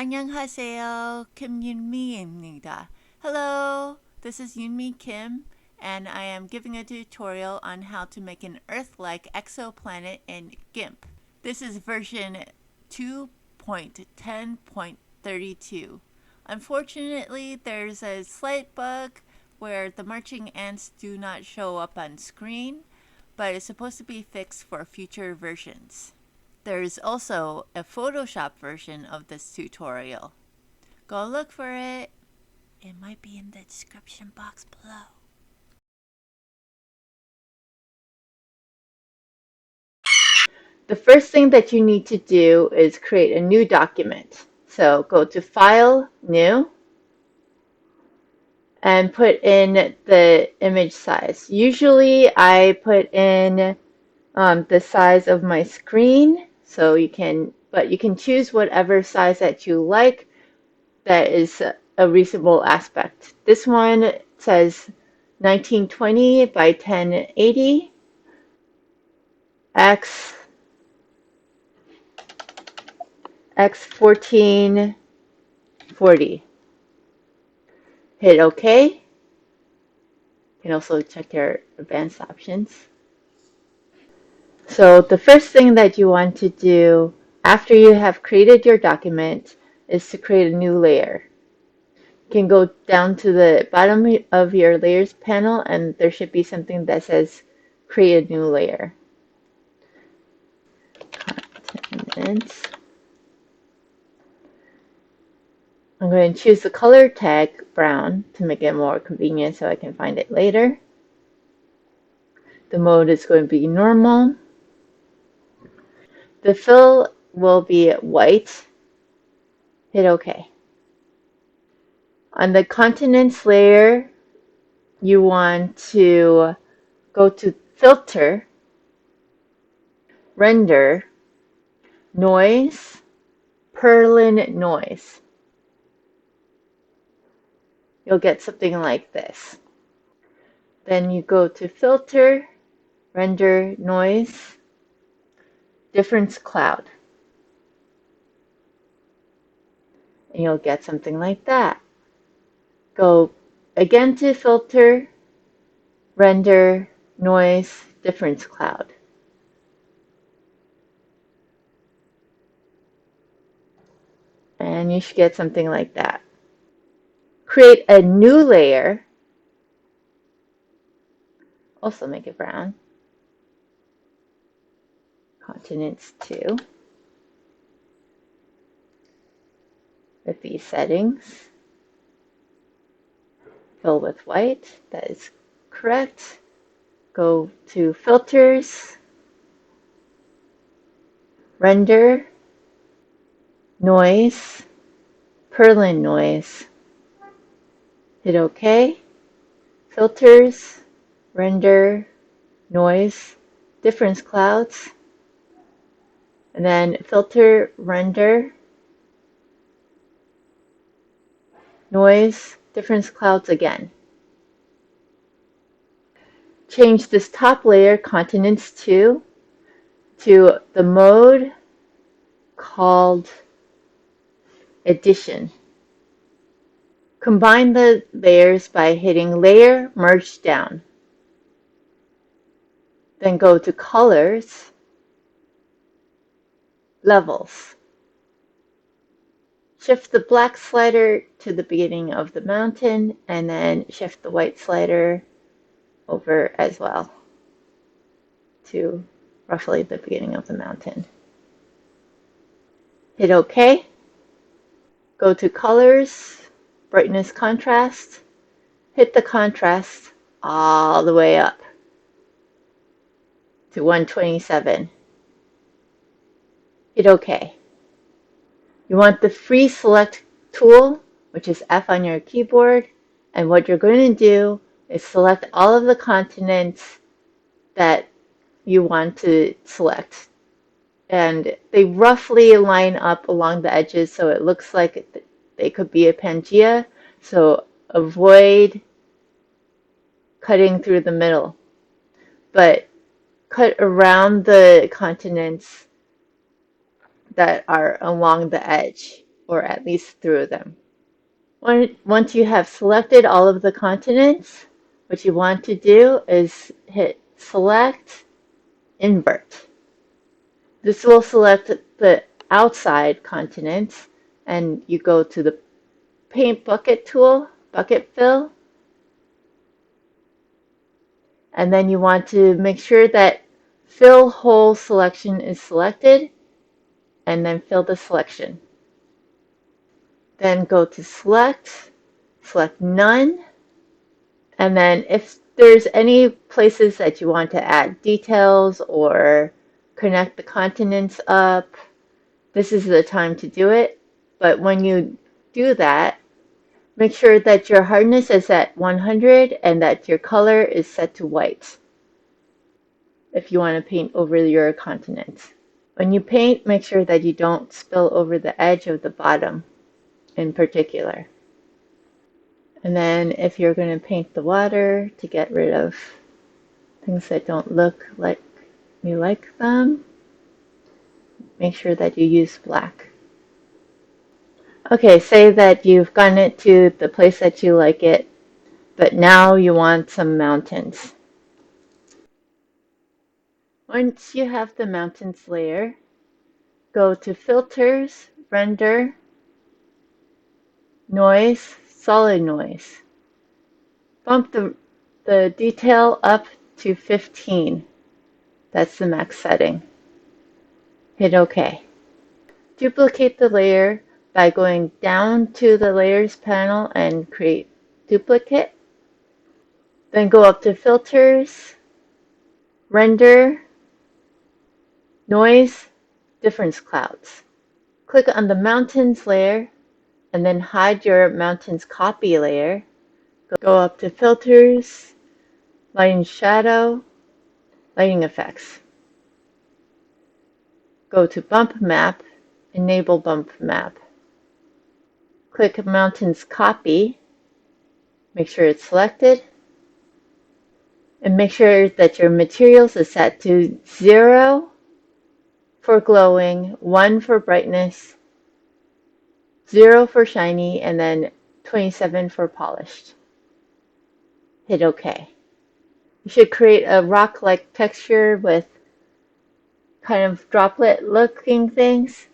안녕하세요. 김윤미입니다. Hello, this is Yunmi Kim, and I am giving a tutorial on how to make an Earth-like exoplanet in Gimp. This is version 2.10.32. Unfortunately, there's a slight bug where the marching ants do not show up on screen, but it's supposed to be fixed for future versions. There's also a Photoshop version of this tutorial. Go look for it. It might be in the description box below. The first thing that you need to do is create a new document. So go to File, New, and put in the image size. Usually I put in the size of my screen, so you can choose whatever size that you like that is a reasonable aspect. This one says 1920 by 1080 x 1440. Hit OK. You can also check your advanced options. So the first thing that you want to do after you have created your document is to create a new layer. You can go down to the bottom of your layers panel and there should be something that says create a new layer. Content. I'm going to choose the color tag brown to make it more convenient so I can find it later. The mode is going to be normal. The fill will be white. Hit OK. On the continents layer, you want to go to Filter, Render, Noise, Perlin Noise. You'll get something like this. Then you go to Filter, Render, Noise, Difference Cloud. And you'll get something like that. Go again to Filter, Render, Noise, Difference Cloud. And you should get something like that. Create a new layer. Also make it brown. Continents 2. With these settings. Fill with white. That is correct. Go to Filters, Render, Noise, Perlin Noise. Hit OK. Filters, Render, Noise, Difference Clouds. And then Filter, Render, Noise, Difference Clouds again. Change this top layer, Continents 2, to the mode called Addition. Combine the layers by hitting Layer, Merge Down. Then go to Colors, Levels. Shift the black slider to the beginning of the mountain and then shift the white slider over as well to roughly the beginning of the mountain. Hit OK. Go to Colors, Brightness, Contrast. Hit the contrast all the way up to 127. Hit OK. You want the free select tool, which is F on your keyboard, and what you're going to do is select all of the continents that you want to select. And they roughly line up along the edges, so it looks like they could be a Pangea, so avoid cutting through the middle. But cut around the continents that are along the edge. or at least through them. Once you have selected all of the continents, what you want to do is hit Select, Invert. This will select the outside continents, and you go to the Paint Bucket tool, Bucket Fill, and then you want to make sure that Fill Hole selection is selected, and then fill the selection. Then go to Select, select None, and then if there's any places that you want to add details or connect the continents up, this is the time to do it. But when you do that, make sure that your hardness is at 100 and that your color is set to white if you want to paint over your continents. When you paint, make sure that you don't spill over the edge of the bottom in particular. And then if you're going to paint the water to get rid of things that don't look like you like them, make sure that you use black. Okay, say that you've gotten it to the place that you like it, but now you want some mountains. Once you have the mountains layer, go to Filters, Render, Noise, Solid Noise. Bump the detail up to 15. That's the max setting. Hit OK. Duplicate the layer by going down to the Layers panel and create Duplicate. Then go up to Filters, Render, Noise, Difference Clouds. Click on the Mountains layer and then hide your Mountains copy layer. Go up to Filters, Lighting Shadow, Lighting Effects. Go to Bump Map, Enable Bump Map. Click Mountains Copy, make sure it's selected, and make sure that your materials is set to 0 for glowing, 1 for brightness, 0 for shiny, and then 27 for polished. Hit OK. You should create a rock-like texture with kind of droplet looking things.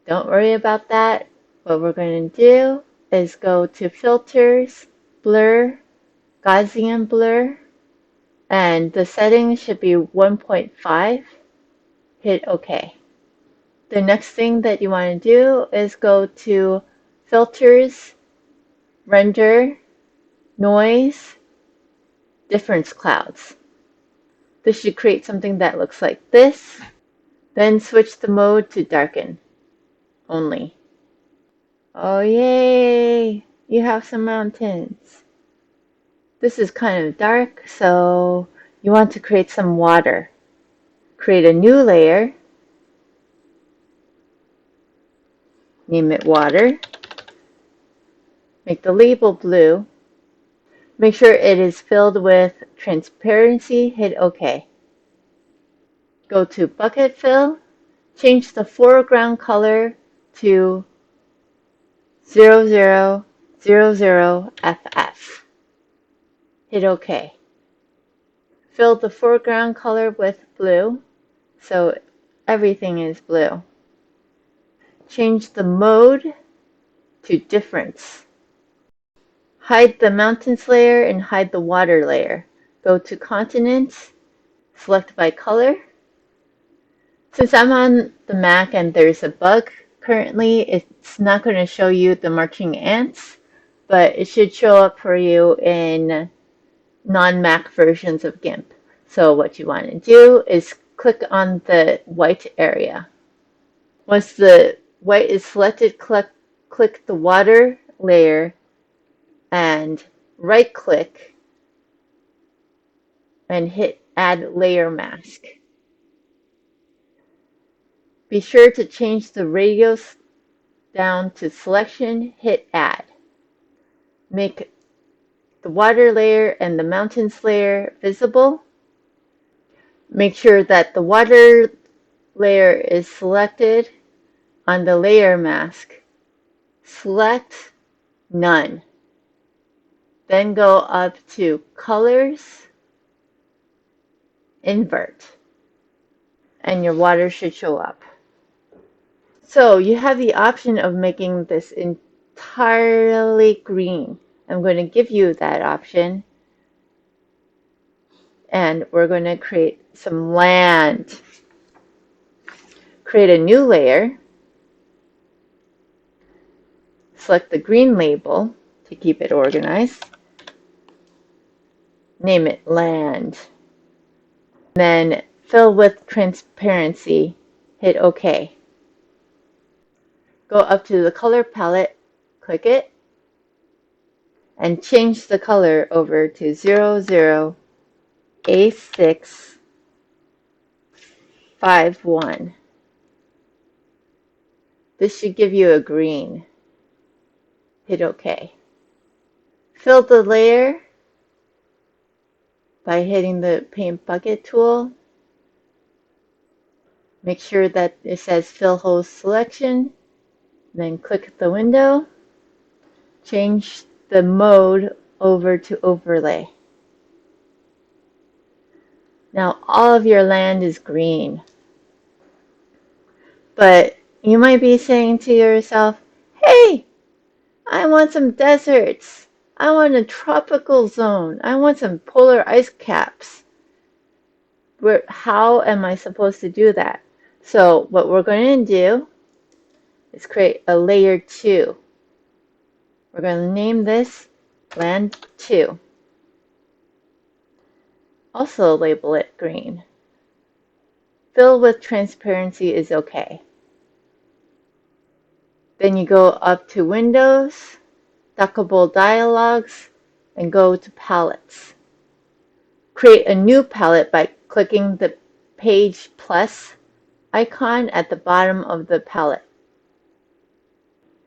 Don't worry about that. What we're going to do is go to Filters, Blur, Gaussian Blur, and the setting should be 1.5. Hit OK. The next thing that you want to do is go to Filters, Render, Noise, Difference Clouds. This should create something that looks like this. Then switch the mode to Darken only. Oh yay! You have some mountains. This is kind of dark, so you want to create some water. Create a new layer. Name it Water. Make the label blue. Make sure it is filled with transparency. Hit OK. Go to Bucket Fill. Change the foreground color to 0000FF. Hit OK. Fill the foreground color with blue, so everything is blue. Change the mode to Difference. Hide the mountains layer and hide the water layer. Go to Continents, select by color. Since I'm on the Mac and there's a bug currently, it's not going to show you the marching ants, but it should show up for you in non-Mac versions of Gimp. So what you want to do is click on the white area. Once the white is selected, click the water layer and right-click and hit Add Layer Mask. Be sure to change the radius down to Selection, hit Add. Make the water layer and the mountains layer visible. Make sure that the water layer is selected on the layer mask select None. Then go up to Colors, Invert, and your water should show up. So you have the option of making this entirely green. I'm going to give you that option. And we're going to create some land. Create a new layer. Select the green label to keep it organized. Name it Land. Then fill with transparency. Hit OK. Go up to the color palette, click it, and change the color over to 00A651. This should give you a green. Hit OK. Fill the layer by hitting the paint bucket tool. Make sure that it says Fill Host Selection. Then click the window. Change the mode over to Overlay. Now all of your land is green. But you might be saying to yourself, hey, I want some deserts. I want a tropical zone. I want some polar ice caps. How am I supposed to do that? So what we're going to do is create a layer 2. We're going to name this Land 2. Also label it green. Fill with transparency is okay. Then you go up to Windows, Dockable Dialogues, and go to Palettes. Create a new palette by clicking the Page Plus icon at the bottom of the palette.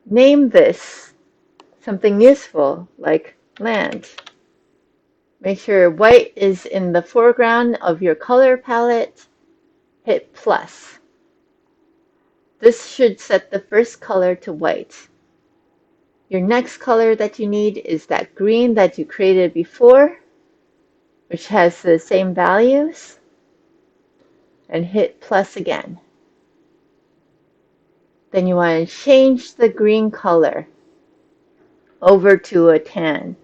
Name this something useful like Land. Make sure white is in the foreground of your color palette. Hit plus. This should set the first color to white. Your next color that you need is that green that you created before, which has the same values, and hit plus again. Then you want to change the green color over to a tan.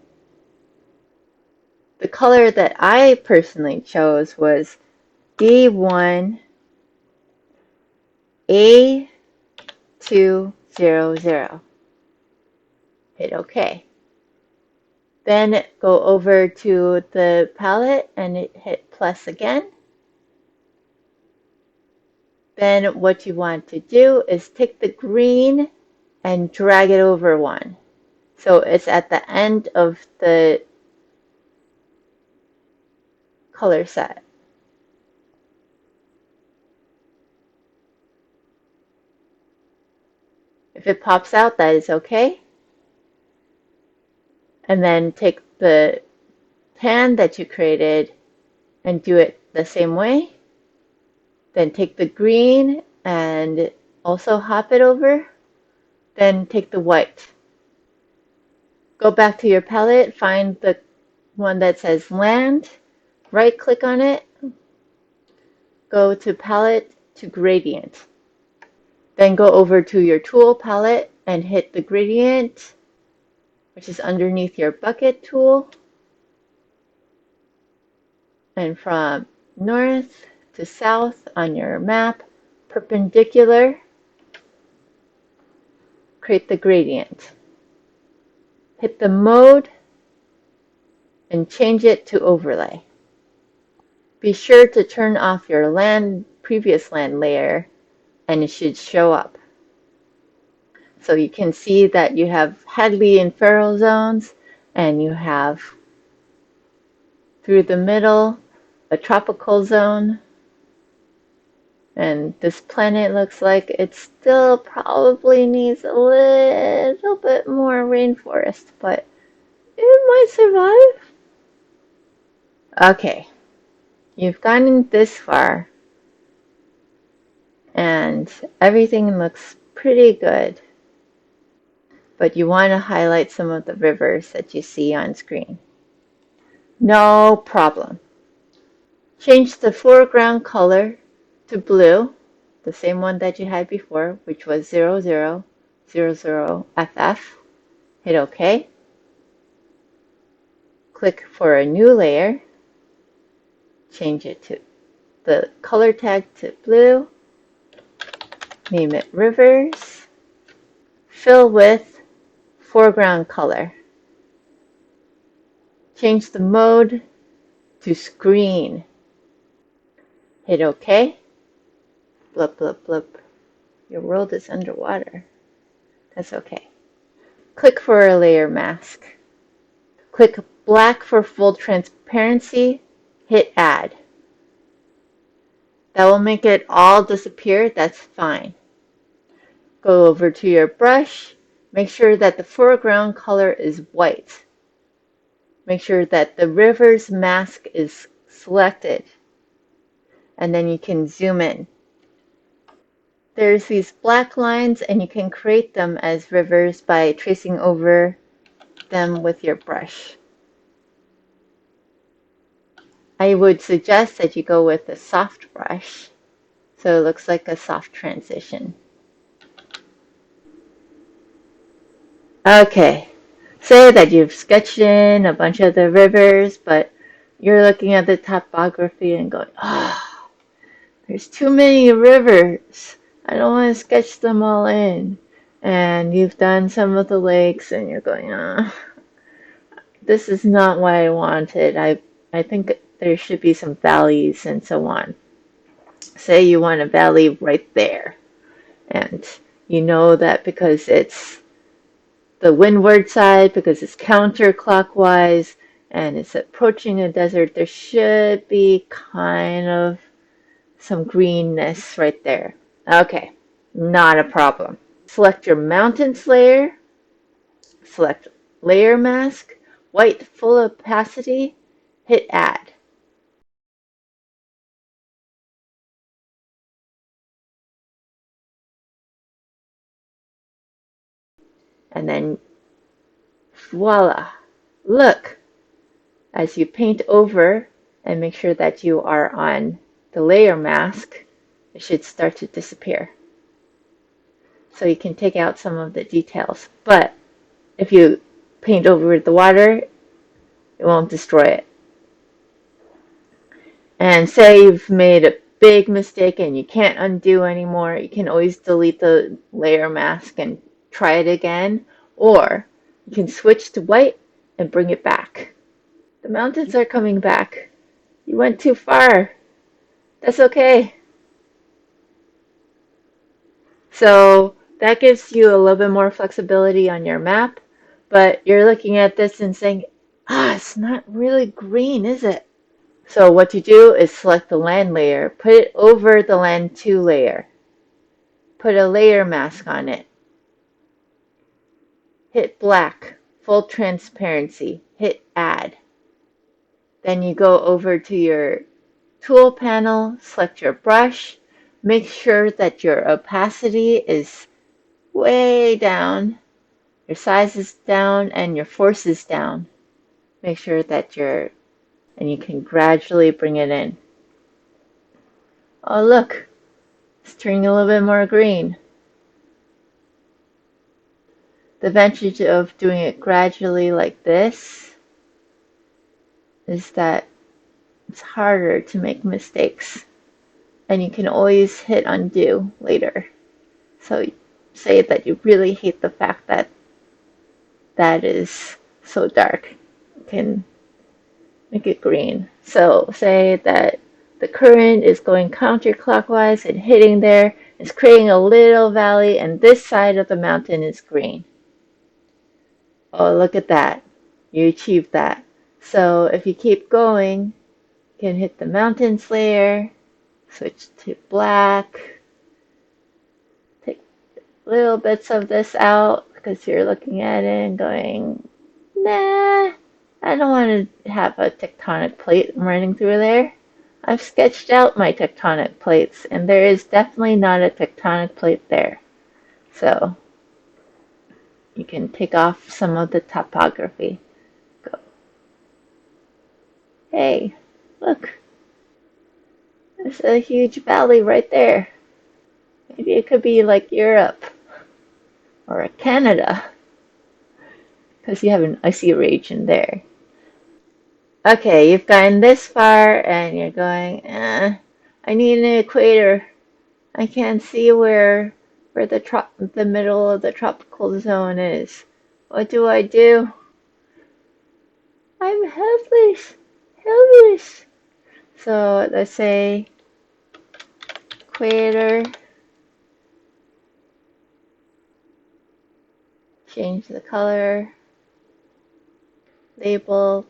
The color that I personally chose was B1 A200. Hit OK. Then go over to the palette and hit plus again. Then what you want to do is take the green and drag it over one. So it's at the end of the color set. If it pops out, that is okay. And then take the tan that you created and do it the same way. Then take the green and also hop it over. Then take the white. Go back to your palette, find the one that says Land, right click on it, go to Palette to Gradient. Then go over to your tool palette and hit the gradient, which is underneath your bucket tool. And from north to south on your map, perpendicular, create the gradient. Hit the mode and change it to overlay. Be sure to turn off your previous land layer and it should show up. So you can see that you have Hadley and Ferrel zones, and you have through the middle a tropical zone. And this planet looks like it still probably needs a little bit more rainforest, but it might survive. Okay, you've gotten this far, and everything looks pretty good. but you want to highlight some of the rivers that you see on screen. No problem. Change the foreground color to blue, the same one that you had before, which was 0000FF. Hit OK. Click for a new layer. Change it to the color tag to blue. Name it Rivers. Fill with foreground color. Change the mode to screen. Hit OK. Blip, blip, blip. Your world is underwater. That's okay. Click for a layer mask. Click black for full transparency. Hit add. That will make it all disappear. That's fine. Go over to your brush. Make sure that the foreground color is white. Make sure that the rivers mask is selected. And then you can zoom in. There's these black lines and you can create them as rivers by tracing over them with your brush. I would suggest that you go with a soft brush so it looks like a soft transition. Okay, say that you've sketched in a bunch of the rivers, but you're looking at the topography and going, oh, there's too many rivers. I don't want to sketch them all in. And you've done some of the lakes and you're going, this is not what I wanted. I think there should be some valleys and so on. Say you want a valley right there. And you know that because it's the windward side, because it's counterclockwise and it's approaching a desert, there should be kind of some greenness right there. Okay, not a problem. Select your mountains layer, select layer mask, white full opacity, hit add. And then voila, look, as you paint over and make sure that you are on the layer mask, it should start to disappear. So you can take out some of the details. But if you paint over the water, it won't destroy it. And say you've made a big mistake and you can't undo anymore, you can always delete the layer mask and try it again. Or you can switch to white and bring it back. The mountains are coming back. You went too far. That's okay. So that gives you a little bit more flexibility on your map, but you're looking at this and saying, it's not really green, is it? So what you do is select the land layer, put it over the land 2 layer, put a layer mask on it, hit black, full transparency, hit add. Then you go over to your tool panel, select your brush, make sure that your opacity is way down, your size is down, and your force is down. Make sure that and you can gradually bring it in. Oh look, it's turning a little bit more green. The advantage of doing it gradually like this is that it's harder to make mistakes and you can always hit undo later. So say that you really hate the fact that that is so dark. You can make it green. So say that the current is going counterclockwise and hitting there. It's creating a little valley and this side of the mountain is green. Oh, look at that. You achieved that. So if you keep going, you can hit the mountains layer, switch to black, take little bits of this out because you're looking at it and going, nah, I don't want to have a tectonic plate running through there. I've sketched out my tectonic plates and there is definitely not a tectonic plate there. So you can take off some of the topography. Go. Hey, look, there's a huge valley right there. Maybe it could be like Europe or Canada, because you have an icy region there. Okay, you've gotten this far and you're going, I need an equator. I can't see where the middle of the tropical zone is. What do I do? I'm helpless. Helpless. So let's say equator, change the color, label,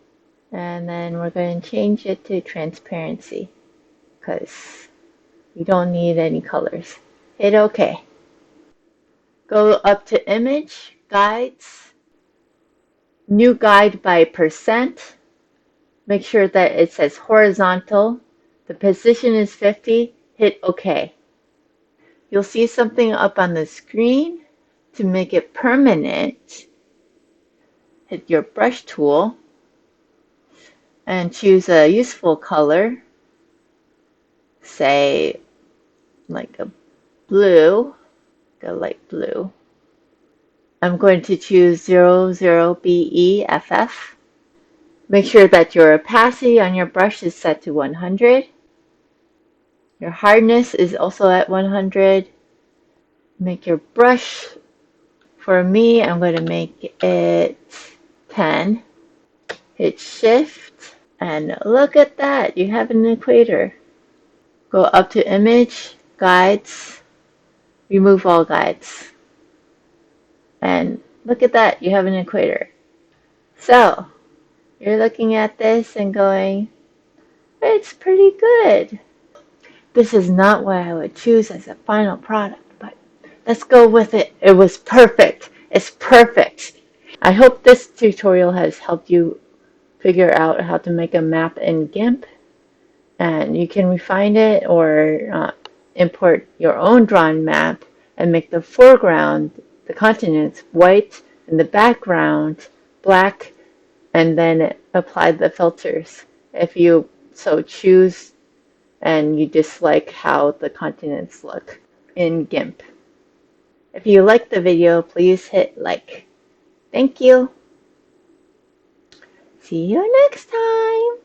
and then we're going to change it to transparency because you don't need any colors. Hit OK. Go up to image, guides, new guide by percent. Make sure that it says horizontal. The position is 50. Hit OK. You'll see something up on the screen. To make it permanent, hit your brush tool and choose a useful color, say like a blue, a light blue. I'm going to choose 00BEFF. Make sure that your opacity on your brush is set to 100. Your hardness is also at 100. Make your brush, for me, I'm going to make it 10. Hit shift and look at that, you have an equator. Go up to image, guides, remove all guides. And look at that, you have an equator. So, you're looking at this and going, it's pretty good. This is not what I would choose as a final product, but let's go with it. It was perfect. It's perfect. I hope this tutorial has helped you figure out how to make a map in Gimp. And you can refine it or import your own drawn map and make the foreground, the continents, white and the background black, and then apply the filters if you so choose and you dislike how the continents look in Gimp. If you liked the video, please hit like. Thank you. See you next time.